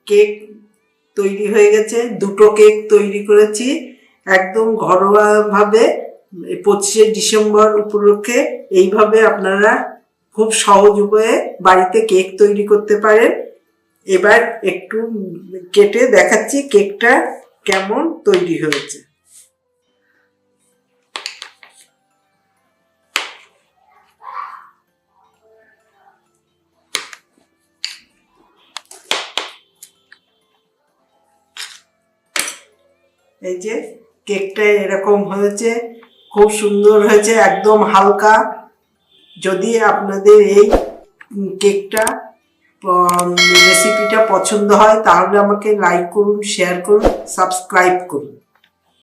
Cake তৈরি হয়ে গেছে, দুটো কেক তৈরি করেছি একদম ঘরোয়া ভাবে 25শে ডিসেম্বর উপলক্ষে। এইভাবে আপনারা খুব সহজ উপায়ে বাড়িতে কেক তৈরি করতে পারেন। এবার একটু কেটে দেখাচ্ছি কেকটা কেমন তৈরি হয়েছে। এই যে কেকটা এরকম হয়েছে, খুব সুন্দর হয়েছে, একদম হালকা। যদি আপনাদের এই কেকটা রেসিপিটা পছন্দ হয় তাহলে আমাকে লাইক করুন, শেয়ার করুন, সাবস্ক্রাইব করুন।